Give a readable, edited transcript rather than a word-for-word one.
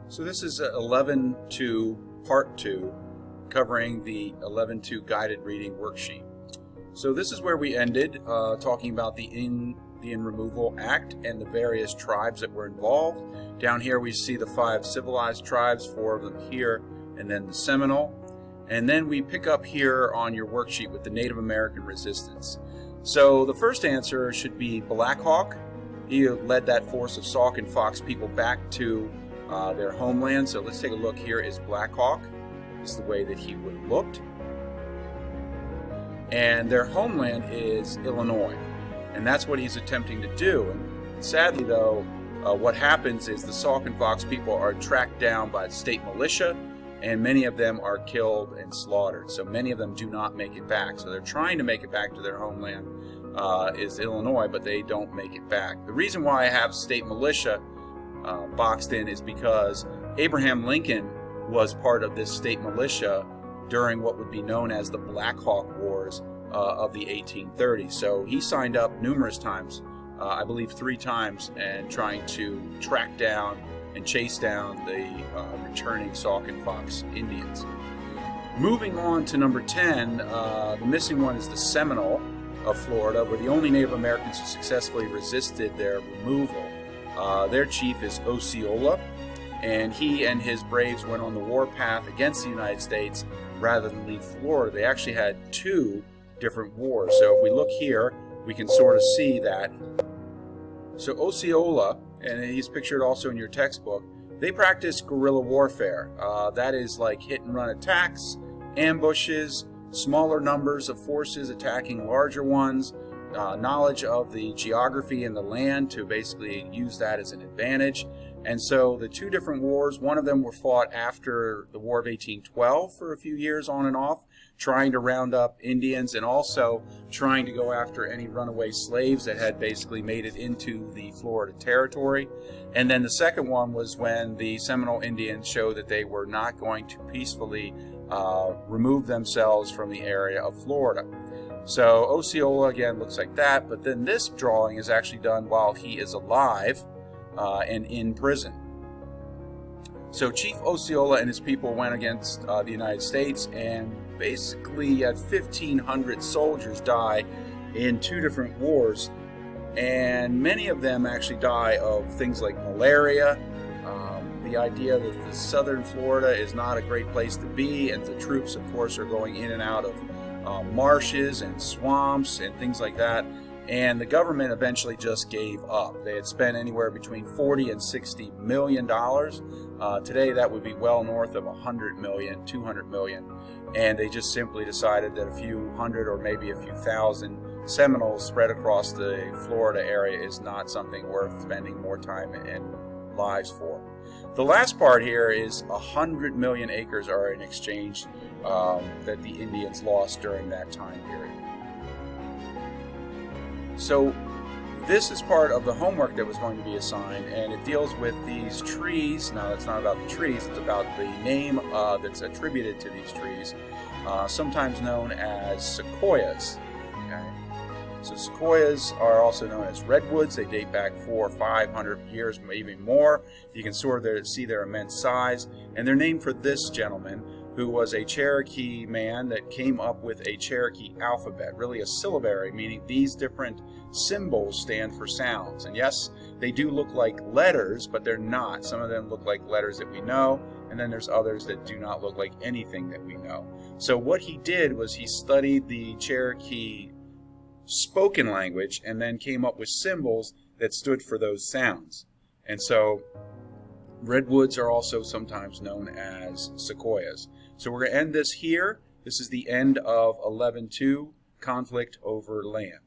So this is 11.2 Part 2, covering the 11.2 Guided Reading Worksheet. So this is where we ended, talking about the Indian Removal Act and the various tribes that were involved. Down here we see the 5 civilized tribes, 4 of them here, and then the Seminole. And then we pick up here on your worksheet with the Native American resistance. So the first answer should be Black Hawk. He led that force of Sauk and Fox people back to their homeland. So let's take a look. Here is Black Hawk. This is the way that he would have looked. And their homeland is Illinois. And that's what he's attempting to do. And sadly, though, what happens is the Sauk and Fox people are tracked down by the state militia, and many of them are killed and slaughtered. So many of them do not make it back. So they're trying to make it back to their homeland is Illinois, but they don't make it back. The reason why I have state militia boxed in is because Abraham Lincoln was part of this state militia during what would be known as the Black Hawk Wars of the 1830s. So he signed up numerous times, I believe 3 times, and trying to track down and chase down the returning Sauk and Fox Indians. Moving on to number 10, the missing one is the Seminole of Florida, were the only Native Americans who successfully resisted their removal. Their chief is Osceola, and he and his braves went on the warpath against the United States rather than leave Florida. They actually had 2 different wars. So if we look here, we can sort of see that. So Osceola, and he's pictured also in your textbook, they practiced guerrilla warfare. That is like hit and run attacks, ambushes, smaller numbers of forces attacking larger ones, knowledge of the geography and the land to basically use that as an advantage. And so the 2 different wars, one of them were fought after the War of 1812 for a few years on and off, trying to round up Indians and also trying to go after any runaway slaves that had basically made it into the Florida territory. And then the second one was when the Seminole Indians showed that they were not going to peacefully remove themselves from the area of Florida. So Osceola again looks like that, but then this drawing is actually done while he is alive and in prison. So Chief Osceola and his people went against the United States, and basically had 1,500 soldiers die in 2 different wars, and many of them actually die of things like malaria. The idea that the southern Florida is not a great place to be, and the troops, of course, are going in and out of marshes and swamps and things like that. And the government eventually just gave up. They had spent anywhere between $40 and $60 million. Today that would be well north of $100 million, $200 million. And they just simply decided that a few hundred or maybe a few thousand Seminoles spread across the Florida area is not something worth spending more time and lives for. The last part here is 100 million acres are in exchange that the Indians lost during that time period. So this is part of the homework that was going to be assigned, and it deals with these trees. Now, it's not about the trees, it's about the name that's attributed to these trees, sometimes known as sequoias. Okay? So sequoias are also known as redwoods. They date back 400 or 500 years, maybe more. You can sort of see their immense size, and they're named for this gentleman, who was a Cherokee man that came up with a Cherokee alphabet, really a syllabary, meaning these different symbols stand for sounds. And yes, they do look like letters, but they're not. Some of them look like letters that we know, and then there's others that do not look like anything that we know. So what he did was he studied the Cherokee spoken language and then came up with symbols that stood for those sounds. And so redwoods are also sometimes known as sequoias. So we're going to end this here. This is the end of 11.2, Conflict over Land.